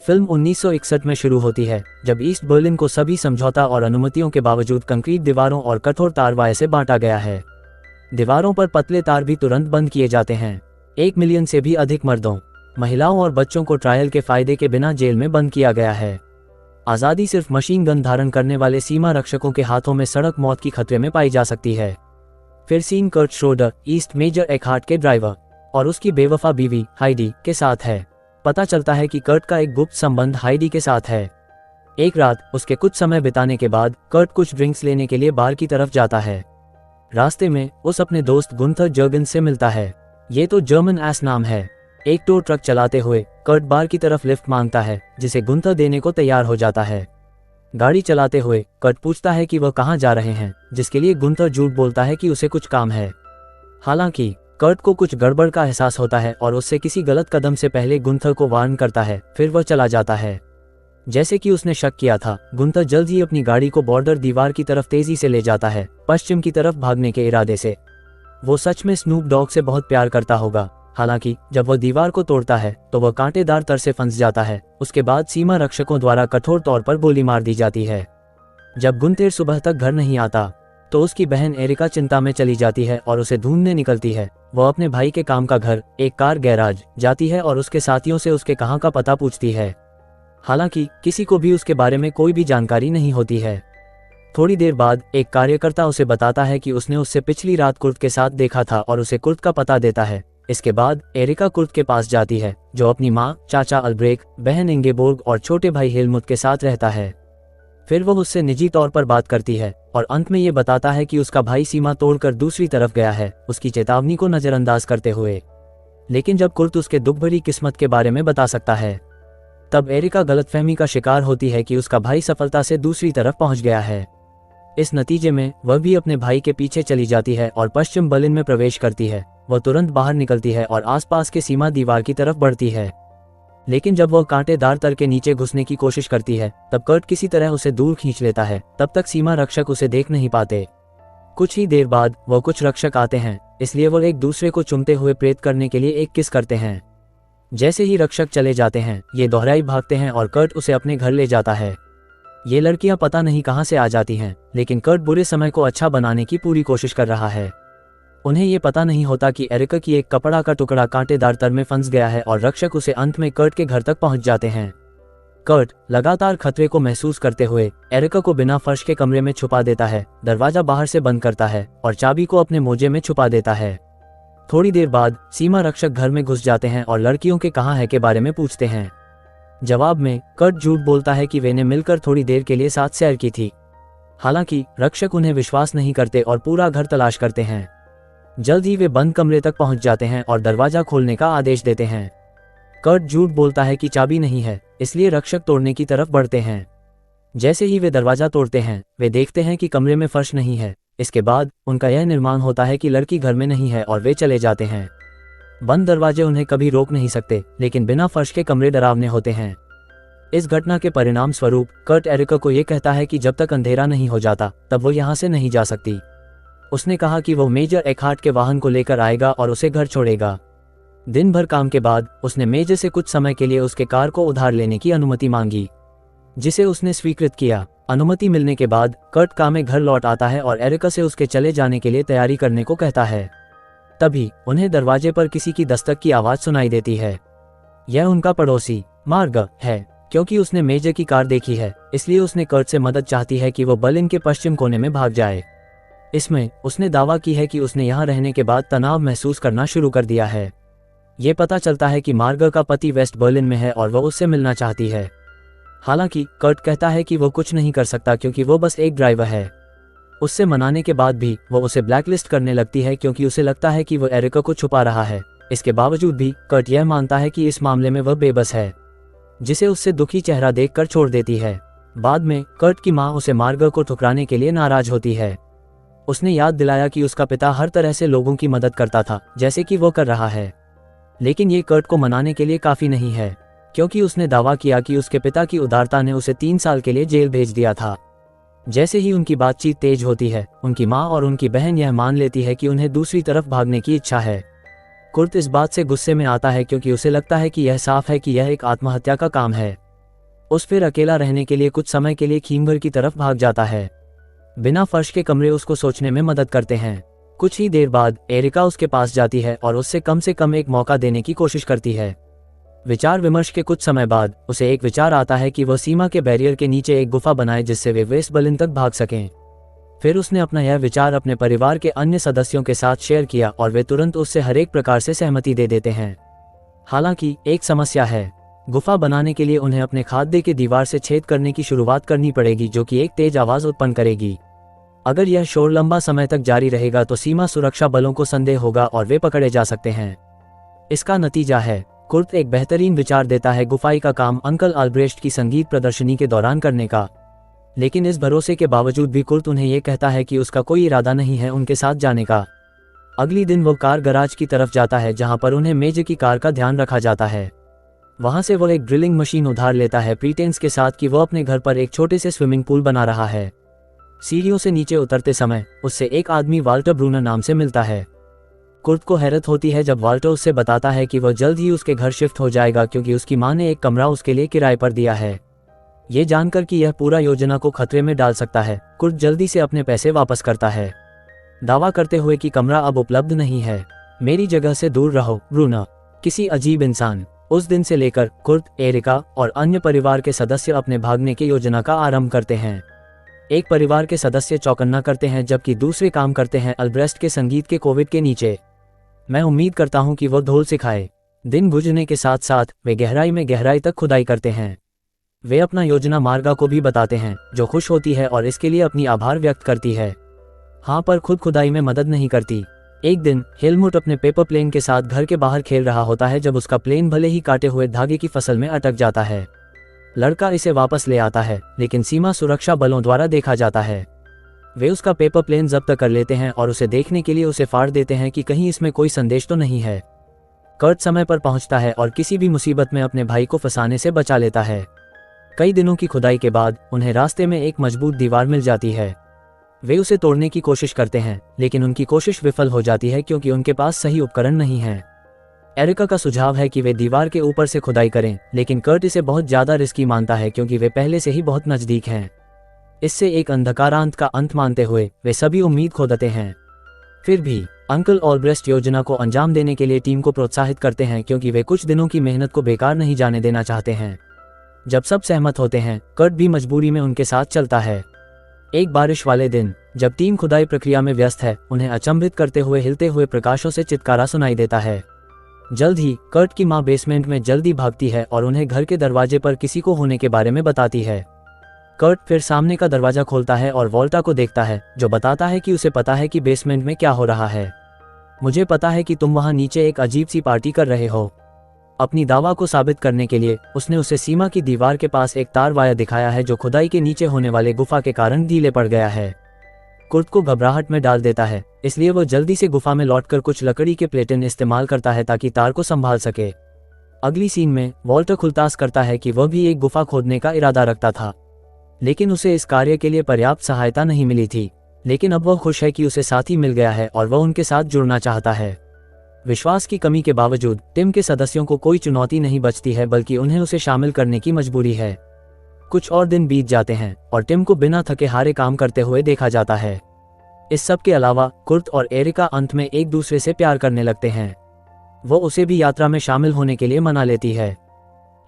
Film 1961 में शुरू होती है, जब ईस्ट बर्लिन को सभी समझौता और अनुमतियों के बावजूद कंक्रीट दीवारों और कठोर तार वायर से बांटा गया है। दीवारों पर पतले तार भी तुरंत बंद किए जाते हैं। 1 मिलियन से भी अधिक मर्दों, महिलाओं और बच्चों को ट्रायल के फायदे के बिना जेल में बंद किया गया है। आज़ादी सिर्फ मशीन गन धारण करने वाले सीमा रक्षकों के हाथों में सड़क मौत की खतरे में पाई जा सकती है। फिर Sean Kurt Schroeder, east major Eckhart के ड्राइवर और उसकी बेवफा बीवी हाइडी के साथ है। पता चलता है कि कर्ट का एक गुप्त संबंध हाइडी के साथ है। एक रात उसके कुछ समय बिताने के बाद कर्ट कुछ ड्रिंक्स लेने के लिए बार की तरफ जाता है। रास्ते में उस अपने दोस्त गुंथर जर्गन से मिलता है। ये तो जर्मन एस नाम है। एक टो ट्रक चलाते हुए कर्ट बार की तरफ लिफ्ट मांगता है, जिसे गुंथर देने को तैयार हो जाता है। गाड़ी चलाते हुए कर्ट पूछता है कि वह कहाँ जा रहे हैं, जिसके लिए गुंथर झूठ बोलता है कि उसे कुछ काम है। हालांकि कर्ट को कुछ गड़बड़ का एहसास होता है और उससे किसी गलत कदम से पहले गुंथर को वार्न करता है। फिर वह चला जाता है। जैसे कि उसने शक किया था, गुंथर जल्द ही अपनी गाड़ी को बॉर्डर दीवार की तरफ तेजी से ले जाता है, पश्चिम की तरफ भागने के इरादे से। वो सच में स्नूप डॉग से बहुत प्यार करता होगा। हालांकि जब वह दीवार को तोड़ता है तो वह कांटेदार तर से फंस जाता है। उसके बाद सीमा रक्षकों द्वारा कठोर तौर पर गोली मार दी जाती है। जब गुंथर सुबह तक घर नहीं आता तो उसकी बहन एरिका चिंता में चली जाती है और उसे ढूंढने निकलती है। वह अपने भाई के काम का घर, एक कार गैराज जाती है और उसके साथियों से उसके कहाँ का पता पूछती है। हालांकि किसी को भी उसके बारे में कोई भी जानकारी नहीं होती है। थोड़ी देर बाद एक कार्यकर्ता उसे बताता है कि उसने उससे पिछली रात कुर्ट के साथ देखा था और उसे कुर्ट का पता देता है। इसके बाद एरिका कुर्ट के पास जाती है, जो अपनी माँ, चाचा अल्ब्रेक, बहन इंगेबोर्ग और छोटे भाई हेलमुट के साथ रहता है। फिर वह उससे निजी तौर पर बात करती है और अंत में ये बताता है कि उसका भाई सीमा तोड़कर दूसरी तरफ गया है, उसकी चेतावनी को नजरअंदाज करते हुए। लेकिन जब कुर्ट उसके दुख भरी किस्मत के बारे में बता सकता है, तब एरिका गलतफहमी का शिकार होती है कि उसका भाई सफलता से दूसरी तरफ पहुंच गया है। इस नतीजे में वह भी अपने भाई के पीछे चली जाती है और पश्चिम बर्लिन में प्रवेश करती है। वह तुरंत बाहर निकलती है और आसपास के सीमा दीवार की तरफ बढ़ती है। लेकिन जब वह कांटेदार तर के नीचे घुसने की कोशिश करती है, तब कर्ट किसी तरह उसे दूर खींच लेता है। तब तक सीमा रक्षक उसे देख नहीं पाते। कुछ ही देर बाद वह कुछ रक्षक आते हैं, इसलिए वो एक दूसरे को चूमते हुए प्रेत करने के लिए एक किस करते हैं। जैसे ही रक्षक चले जाते हैं, ये दोहराई भागते हैं और कर्ट उसे अपने घर ले जाता है। ये लड़कियां पता नहीं कहां से आ जाती हैं, लेकिन कर्ट बुरे समय को अच्छा बनाने की पूरी कोशिश कर रहा है। उन्हें ये पता नहीं होता कि एरिका की एक कपड़ा का टुकड़ा कांटेदार तर में फंस गया है और रक्षक उसे अंत में कर्ट के घर तक पहुंच जाते हैं। कर्ट लगातार खतरे को महसूस करते हुए एरिका को बिना फर्श के कमरे में छुपा देता है, दरवाजा बाहर से बंद करता है और चाबी को अपने मोजे में छुपा देता है। थोड़ी देर बाद सीमा रक्षक घर में घुस जाते हैं और लड़कियों के कहाँ है के बारे में पूछते हैं। जवाब में कर्ट झूठ बोलता है कि वे ने मिलकर थोड़ी देर के लिए साथ सैर की थी। हालांकि रक्षक उन्हें विश्वास नहीं करते और पूरा घर तलाश करते हैं। जल्द ही वे बंद कमरे तक पहुंच जाते हैं और दरवाजा खोलने का आदेश देते हैं। कर्ट झूठ बोलता है कि चाबी नहीं है, इसलिए रक्षक तोड़ने की तरफ बढ़ते हैं। जैसे ही वे दरवाजा तोड़ते हैं, वे देखते हैं कि कमरे में फर्श नहीं है। इसके बाद उनका यह निर्माण होता है कि लड़की घर में नहीं है और वे चले जाते हैं। बंद दरवाजे उन्हें कभी रोक नहीं सकते, लेकिन बिना फर्श के कमरे डरावने होते हैं। इस घटना के परिणाम स्वरूप कर्ट एरिका को यह कहता है कि जब तक अंधेरा नहीं हो जाता तब वो यहाँ से नहीं जा सकती। उसने कहा कि वो मेजर एकहार्ट के वाहन को लेकर आएगा और उसे घर छोड़ेगा। दिन भर काम के बाद उसने मेजर से कुछ समय के लिए उसके कार को उधार लेने की अनुमति मांगी, जिसे उसने स्वीकृत किया। अनुमति मिलने के बाद कर्ट कार में घर लौट आता है और एरिका से उसके चले जाने के लिए तैयारी करने को कहता है। तभी उन्हें दरवाजे पर किसी की दस्तक की आवाज सुनाई देती है। यह उनका पड़ोसी मार्ग है। क्योंकि उसने मेजर की कार देखी है, इसलिए उसने कर्ट से मदद चाहती है कि वो बर्लिन के पश्चिम कोने में भाग जाए। इसमें उसने दावा की है कि उसने यहाँ रहने के बाद तनाव महसूस करना शुरू कर दिया है। ये पता चलता है कि मार्ग का पति वेस्ट बर्लिन में है और वह उससे मिलना चाहती है। हालांकि कर्ट कहता है कि वो कुछ नहीं कर सकता क्योंकि वो बस एक ड्राइवर है। उससे मनाने के बाद भी वो उसे ब्लैकलिस्ट करने लगती है क्योंकि उसे लगता है कि वो एरिका को छुपा रहा है। इसके बावजूद भी कर्ट यह मानता है कि इस मामले में वह बेबस है, जिसे उससे दुखी चेहरा देखकर छोड़ देती है। बाद में कर्ट की माँ उसे मार्ग को ठुकराने के लिए नाराज होती है। उसने याद दिलाया कि उसका पिता हर तरह से लोगों की मदद करता था, जैसे कि वो कर रहा है। लेकिन ये कर्ट को मनाने के लिए काफी नहीं है, क्योंकि उसने दावा किया कि उसके पिता की उदारता ने उसे 3 साल के लिए जेल भेज दिया था। जैसे ही उनकी बातचीत तेज होती है, उनकी माँ और उनकी बहन यह मान लेती है कि उन्हें दूसरी तरफ भागने की इच्छा है। कुर्ट इस बात से गुस्से में आता है क्योंकि उसे लगता है कि यह साफ है कि यह एक आत्महत्या का काम है। उस फिर अकेला रहने के लिए कुछ समय के लिए खींगर की तरफ भाग जाता है। बिना फर्श के कमरे उसको सोचने में मदद करते हैं। कुछ ही देर बाद एरिका उसके पास जाती है और उससे कम से कम एक मौका देने की कोशिश करती है। विचार विमर्श के कुछ समय बाद उसे एक विचार आता है कि वह सीमा के बैरियर के नीचे एक गुफा बनाए जिससे वे वेस्ट बर्लिन तक भाग सकें। फिर उसने अपना यह विचार अपने परिवार के अन्य सदस्यों के साथ शेयर किया और वे तुरंत उससे हर एक प्रकार से सहमति दे देते हैं। हालांकि एक समस्या है। गुफा बनाने के लिए उन्हें अपने खाद्य की दीवार से छेद करने की शुरुआत करनी पड़ेगी, जो कि एक तेज आवाज उत्पन्न करेगी। अगर यह शोर लंबा समय तक जारी रहेगा तो सीमा सुरक्षा बलों को संदेह होगा और वे पकड़े जा सकते हैं। इसका नतीजा है कुर्ट एक बेहतरीन विचार देता है गुफाई का काम अंकल अल्ब्रेस्ट की संगीत प्रदर्शनी के दौरान करने का। लेकिन इस भरोसे के बावजूद भी कुर्ट उन्हें यह कहता है कि उसका कोई इरादा नहीं है उनके साथ जाने का। अगली दिन वो कार गराज की तरफ जाता है जहां पर उन्हें मेज की कार का ध्यान रखा जाता है। वहां से वो एक ड्रिलिंग मशीन उधार लेता है प्रीटेंस के साथ कि वो अपने घर पर एक छोटे से स्विमिंग पूल बना रहा है। सीढ़ियों से नीचे उतरते समय उससे एक आदमी वाल्टर ब्रूनर नाम से मिलता है। कुर्ट को हैरत होती है जब वाल्टर उससे बताता है कि वह जल्द ही उसके घर शिफ्ट हो जाएगा क्योंकि उसकी मां ने एक कमरा उसके लिए किराए पर दिया है। ये जानकर कि यह पूरा योजना को खतरे में डाल सकता है, कुर्ट जल्दी से अपने पैसे वापस करता है, दावा करते हुए कि कमरा अब उपलब्ध नहीं है। मेरी जगह से दूर रहो ब्रूनर। किसी अजीब इंसान। उस दिन से लेकर कुर्ट, एरिका और अन्य परिवार के सदस्य अपने भागने की योजना का आरंभ करते हैं। एक परिवार के सदस्य चौकन्ना करते हैं जबकि दूसरे काम करते हैं अल्ब्रेस्ट के संगीत के कोविड के नीचे। मैं उम्मीद करता हूं कि वो ढोल सिखाए। दिन बुझने के साथ साथ वे गहराई में गहराई तक खुदाई करते हैं। वे अपना योजना मार्गा को भी बताते हैं, जो खुश होती है और इसके लिए अपनी आभार व्यक्त करती है। हाँ, पर खुद खुदाई में मदद नहीं करती। एक दिन हेलमुट अपने पेपर प्लेन के साथ घर के बाहर खेल रहा होता है जब उसका प्लेन भले ही काटे हुए धागे की फसल में अटक जाता है। लड़का इसे वापस ले आता है लेकिन सीमा सुरक्षा बलों द्वारा देखा जाता है। वे उसका पेपर प्लेन जब्त कर लेते हैं और उसे देखने के लिए उसे फाड़ देते हैं कि कहीं इसमें कोई संदेश तो नहीं है। कर्ट समय पर पहुंचता है और किसी भी मुसीबत में अपने भाई को फंसाने से बचा लेता है। कई दिनों की खुदाई के बाद उन्हें रास्ते में एक मजबूत दीवार मिल जाती है। वे उसे तोड़ने की कोशिश करते हैं लेकिन उनकी कोशिश विफल हो जाती है क्योंकि उनके पास सही उपकरण नहीं है। एरिका का सुझाव है कि वे दीवार के ऊपर से खुदाई करें, लेकिन कर्ट इसे बहुत ज्यादा रिस्की मानता है क्योंकि वे पहले से ही बहुत नजदीक हैं। इससे एक अंधकारांत का अंत मानते हुए वे सभी उम्मीद खो देते हैं। फिर भी अंकल ऑल्ब्रेस्ट योजना को अंजाम देने के लिए टीम को प्रोत्साहित करते हैं क्योंकि वे कुछ दिनों की मेहनत को बेकार नहीं जाने देना चाहते हैं। जब सब सहमत होते हैं, कर्ट भी मजबूरी में उनके साथ चलता है। एक बारिश वाले दिन जब टीम खुदाई प्रक्रिया में व्यस्त है, उन्हें अचंभित करते हुए हिलते हुए प्रकाशों से चित्कारा सुनाई देता है। जल्द ही कर्ट की मां बेसमेंट में जल्दी भागती है और उन्हें घर के दरवाजे पर किसी को होने के बारे में बताती है। कर्ट फिर सामने का दरवाजा खोलता है और वोल्टा को देखता है, जो बताता है कि उसे पता है कि बेसमेंट में क्या हो रहा है। मुझे पता है कि तुम वहां नीचे एक अजीब सी पार्टी कर रहे हो। अपनी दावा को साबित करने के लिए उसने उसे सीमा की दीवार के पास एक तार वायर दिखाया है जो खुदाई के नीचे होने वाले गुफा के कारण ढीले पड़ गया है। कुर्ट को घबराहट में डाल देता है, इसलिए वो जल्दी से गुफा में लौटकर कुछ लकड़ी के प्लेटेन इस्तेमाल करता है ताकि तार को संभाल सके। अगली सीन में वॉल्टर खुलतास करता है कि वह भी एक गुफा खोदने का इरादा रखता था, लेकिन उसे इस कार्य के लिए पर्याप्त सहायता नहीं मिली थी। लेकिन अब वह खुश है कि उसे साथी मिल गया है और वह उनके साथ जुड़ना चाहता है। विश्वास की कमी के बावजूद टीम के सदस्यों को कोई चुनौती नहीं बचती है, बल्कि उन्हें उसे शामिल करने की मजबूरी है। कुछ और दिन बीत जाते हैं और टिम को बिना थके हारे काम करते हुए देखा जाता है। इस सब के अलावा कुर्ट और एरिका अंत में एक दूसरे से प्यार करने लगते हैं। वो उसे भी यात्रा में शामिल होने के लिए मना लेती है।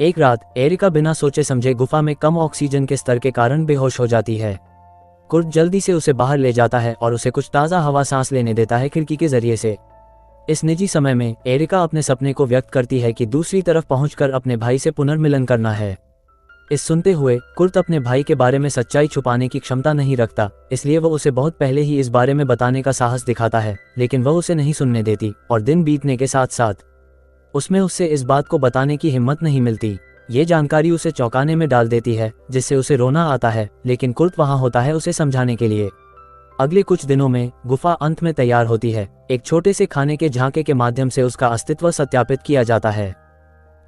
एक रात एरिका बिना सोचे समझे गुफा में कम ऑक्सीजन के स्तर के कारण बेहोश हो जाती है। कुर्ट जल्दी से उसे बाहर ले जाता है और उसे कुछ ताज़ा हवा सांस लेने देता है खिड़की के जरिए से। इस निजी समय में एरिका अपने सपने को व्यक्त करती है कि दूसरी तरफ पहुंचकर अपने भाई से पुनर्मिलन करना है। इस सुनते हुए कुर्ट अपने भाई के बारे में सच्चाई छुपाने की क्षमता नहीं रखता, इसलिए वह उसे बहुत पहले ही इस बारे में बताने का साहस दिखाता है, लेकिन वह उसे नहीं सुनने देती और दिन बीतने के साथ साथ उसमें उससे इस बात को बताने की हिम्मत नहीं मिलती। ये जानकारी उसे चौंकाने में डाल देती है, जिससे उसे रोना आता है, लेकिन कुर्ट वहां होता है उसे समझाने के लिए। अगले कुछ दिनों में गुफा अंत में तैयार होती है। एक छोटे से खाने के झांके के माध्यम से उसका अस्तित्व सत्यापित किया जाता है।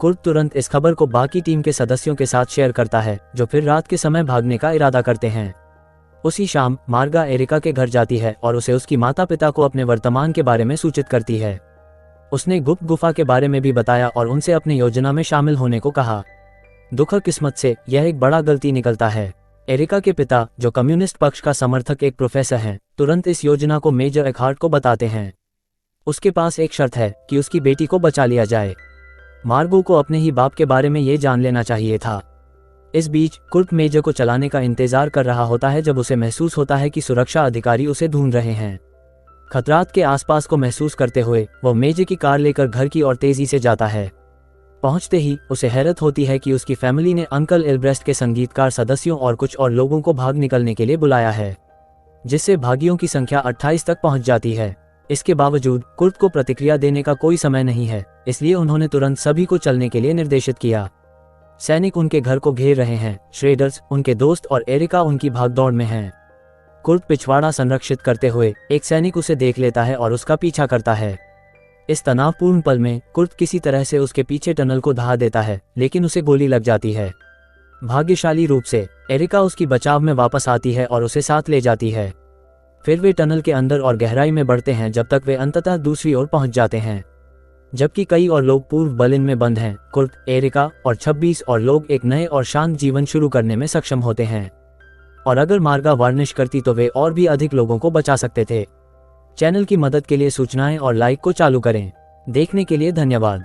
कुर्ट तुरंत इस खबर को बाकी टीम के सदस्यों के साथ शेयर करता है, जो फिर रात के समय भागने का इरादा करते हैं। उसी शाम मार्गा एरिका के घर जाती है और उसे उसकी माता पिता को अपने वर्तमान के बारे में सूचित करती है। उसने गुप्त गुफा के बारे में भी बताया और उनसे अपनी योजना में शामिल होने को कहा। दुखद किस्मत से यह एक बड़ा गलती निकलता है। एरिका के पिता, जो कम्युनिस्ट पक्ष का समर्थक एक प्रोफेसर हैं, तुरंत इस योजना को मेजर एकहार्ट को बताते हैं। उसके पास एक शर्त है कि उसकी बेटी को बचा लिया जाए। मार्गो को अपने ही बाप के बारे में ये जान लेना चाहिए था। इस बीच कुर्ट मेजर को चलाने का इंतजार कर रहा होता है जब उसे महसूस होता है कि सुरक्षा अधिकारी उसे ढूंढ रहे हैं। खतरात के आसपास को महसूस करते हुए वह मेजर की कार लेकर घर की ओर तेजी से जाता है। पहुंचते ही उसे हैरत होती है कि उसकी फैमिली ने अंकल एल्ब्रेस्ट के संगीतकार सदस्यों और कुछ और लोगों को भाग निकलने के लिए बुलाया है, जिससे भागियों की संख्या 28 तक पहुंच जाती है। इसके बावजूद कुर्ट को प्रतिक्रिया देने का कोई समय नहीं है, इसलिए उन्होंने तुरंत सभी को चलने के लिए निर्देशित किया। सैनिक उनके घर को घेर रहे हैं। श्रेडर्स, उनके दोस्त और एरिका उनकी भागदौड़ में हैं। कुर्ट पिछवाड़ा संरक्षित करते हुए एक सैनिक उसे देख लेता है और उसका पीछा करता है। इस तनावपूर्ण पल में कुर्ट किसी तरह से उसके पीछे टनल को दहा देता है, लेकिन उसे गोली लग जाती है। भाग्यशाली रूप से एरिका उसकी बचाव में वापस आती है और उसे साथ ले जाती है। फिर वे टनल के अंदर और गहराई में बढ़ते हैं जब तक वे अंततः दूसरी ओर पहुंच जाते हैं। जबकि कई और लोग पूर्व बर्लिन में बंद हैं, कुर्ट, एरिका और 26 और लोग एक नए और शांत जीवन शुरू करने में सक्षम होते हैं। और अगर मार्गा वार्निश करती तो वे और भी अधिक लोगों को बचा सकते थे। चैनल की मदद के लिए सूचनाएं और लाइक को चालू करें। देखने के लिए धन्यवाद।